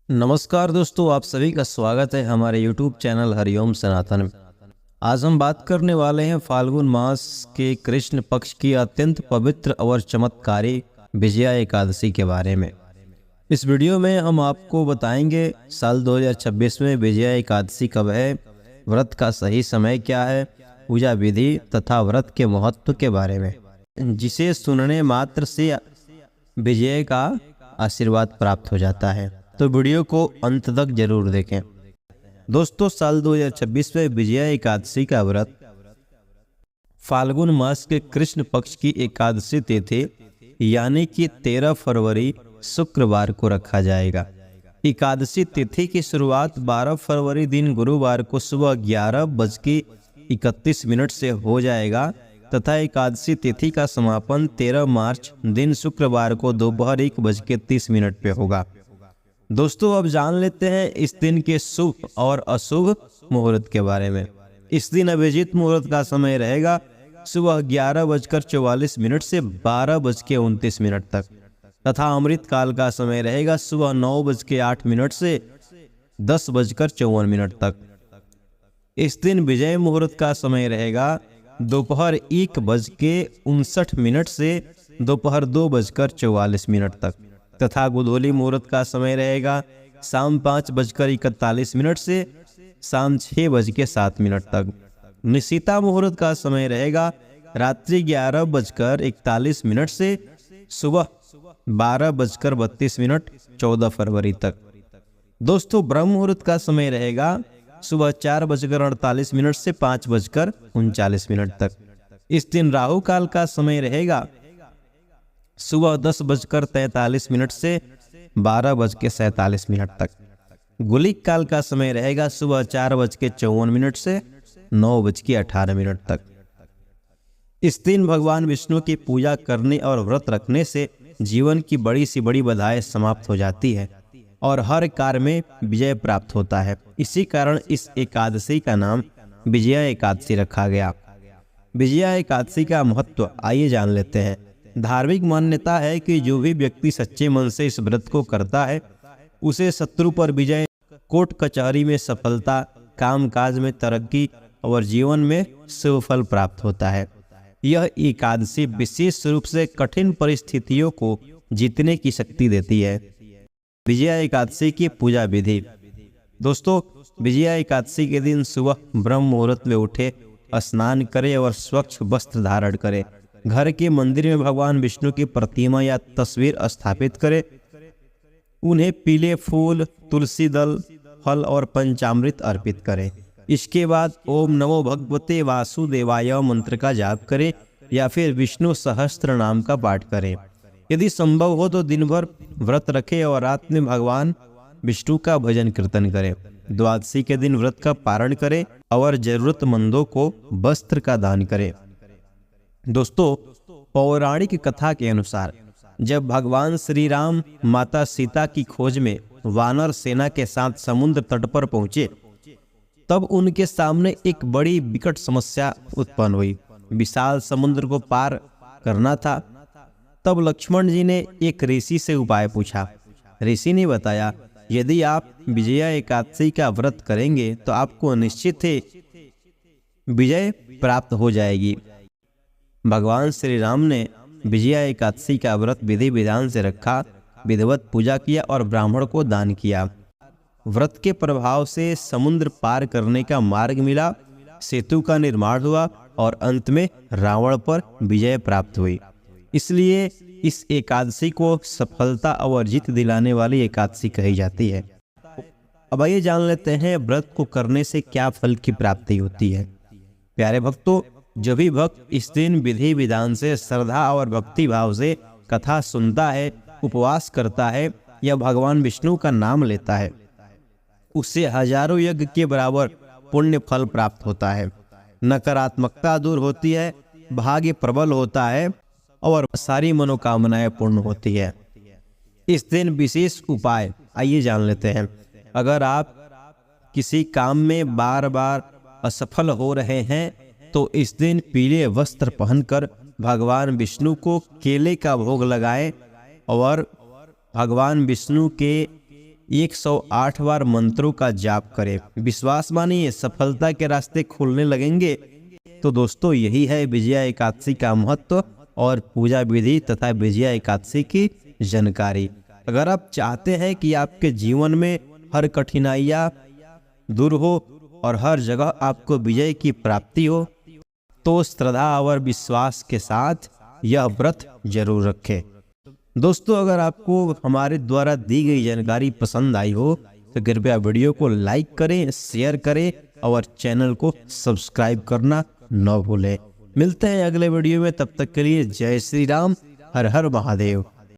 नमस्कार दोस्तों, आप सभी का स्वागत है हमारे YouTube चैनल हरिओम सनातन में। आज हम बात करने वाले हैं फाल्गुन मास के कृष्ण पक्ष की अत्यंत पवित्र और चमत्कारी विजया एकादशी के बारे में। इस वीडियो में हम आपको बताएंगे साल 2026 में विजया एकादशी कब है, व्रत का सही समय क्या है, पूजा विधि तथा व्रत के महत्व के बारे में, जिसे सुनने मात्र से विजय का आशीर्वाद प्राप्त हो जाता है। तो वीडियो को अंत तक जरूर देखें। दोस्तों, साल 2026 में विजया एकादशी का व्रत फाल्गुन मास के कृष्ण पक्ष की एकादशी तिथि यानी कि 13 फरवरी शुक्रवार को रखा जाएगा। एकादशी तिथि की शुरुआत 12 फरवरी दिन गुरुवार को सुबह 11:31 से हो जाएगा तथा एकादशी तिथि का समापन 13 मार्च दिन शुक्रवार को दोपहर 1:30 पे होगा। दोस्तों, अब जान लेते हैं इस दिन के शुभ और अशुभ मुहूर्त के बारे में। इस दिन अभिजीत मुहूर्त का समय रहेगा सुबह 11:44 से 12:29 तक तथा अमृत काल का समय रहेगा सुबह 9:08 से 10:54 तक। इस दिन विजय मुहूर्त का समय रहेगा दोपहर 1:59 से दोपहर 2:44 तक तथा गोधूली मुहूर्त का समय रहेगा शाम 5:41 से शाम 6:07 तक। निशिता मुहूर्त का समय रहेगा रात्रि 11:41 से सुबह 12:32 14 फरवरी तक। दोस्तों, ब्रह्म मुहूर्त का समय रहेगा सुबह 4:48 से 5:39 तक। इस दिन राहु काल का समय रहेगा सुबह 10:43 से 12:47 तक। गुलिक काल का समय रहेगा सुबह 4:54 से 9:18 तक। इस दिन भगवान विष्णु की पूजा करने और व्रत रखने से जीवन की बड़ी सी बड़ी बाधाएं समाप्त हो जाती है और हर कार्य में विजय प्राप्त होता है। इसी कारण इस एकादशी का नाम विजया एकादशी रखा गया। विजया एकादशी का महत्व आइए जान लेते हैं। धार्मिक मान्यता है कि जो भी व्यक्ति सच्चे मन से इस व्रत को करता है उसे शत्रु पर विजय, कोर्ट कचहरी में सफलता, काम काज में तरक्की और जीवन में शुभ फल प्राप्त होता है। यह एकादशी विशेष रूप से कठिन परिस्थितियों को जीतने की शक्ति देती है। विजया एकादशी की पूजा विधि। दोस्तों, विजया एकादशी के दिन सुबह ब्रह्म मुहूर्त में उठे, स्नान करें और स्वच्छ वस्त्र धारण करें। घर के मंदिर में भगवान विष्णु की प्रतिमा या तस्वीर स्थापित करें। उन्हें पीले फूल, तुलसी दल, फल और पंचामृत अर्पित करें। इसके बाद ओम नमो भगवते वासुदेवाय मंत्र का जाप करें या फिर विष्णु सहस्त्र नाम का पाठ करें। यदि संभव हो तो दिन भर व्रत रखें और रात में भगवान विष्णु का भजन कीर्तन करें। द्वादशी के दिन व्रत का पारण करें और जरूरतमंदों को वस्त्र का दान करें। दोस्तों, पौराणिक कथा के अनुसार जब भगवान श्री राम माता सीता की खोज में वानर सेना के साथ समुद्र तट पर पहुंचे तब उनके सामने एक बड़ी विकट समस्या उत्पन्न हुई। विशाल समुद्र को पार करना था। तब लक्ष्मण जी ने एक ऋषि से उपाय पूछा। ऋषि ने बताया, यदि आप विजया एकादशी का व्रत करेंगे तो आपको निश्चित ही विजय प्राप्त हो जाएगी। भगवान श्री राम ने विजया एकादशी का व्रत विधि विधान से रखा, विधिवत पूजा किया और ब्राह्मण को दान किया। व्रत के प्रभाव से समुद्र पार करने का मार्ग मिला, सेतु का निर्माण हुआ और अंत में रावण पर विजय प्राप्त हुई। इसलिए इस एकादशी को सफलता और जीत दिलाने वाली एकादशी कही जाती है। अब आइए जान लेते हैं व्रत को करने से क्या फल की प्राप्ति होती है। प्यारे भक्तों, जो भी भक्त इस दिन विधि विधान से श्रद्धा और भक्ति भाव से कथा सुनता है, उपवास करता है या भगवान विष्णु का नाम लेता है, उससे हजारों यज्ञ के बराबर पुण्य फल प्राप्त होता है। नकारात्मकता दूर होती है, भाग्य प्रबल होता है और सारी मनोकामनाएं पूर्ण होती है। इस दिन विशेष उपाय आइए जान लेते हैं। अगर आप किसी काम में बार बार असफल हो रहे हैं तो इस दिन पीले वस्त्र पहनकर भगवान विष्णु को केले का भोग लगाएं और भगवान विष्णु के 108 बार मंत्रों का जाप करें। विश्वास मानिए सफलता के रास्ते खुलने लगेंगे। तो दोस्तों यही है विजया एकादशी का महत्व और पूजा विधि तथा विजया एकादशी की जानकारी। अगर आप चाहते हैं कि आपके जीवन में हर कठिनाइयाँ दूर हो और हर जगह आपको विजय की प्राप्ति हो, तो श्रद्धा और विश्वास के साथ यह व्रत जरूर रखें। दोस्तों अगर आपको हमारे द्वारा दी गई जानकारी पसंद आई हो तो कृपया वीडियो को लाइक करें, शेयर करें और चैनल को सब्सक्राइब करना न भूलें। मिलते हैं अगले वीडियो में, तब तक के लिए जय श्री राम, हर हर महादेव।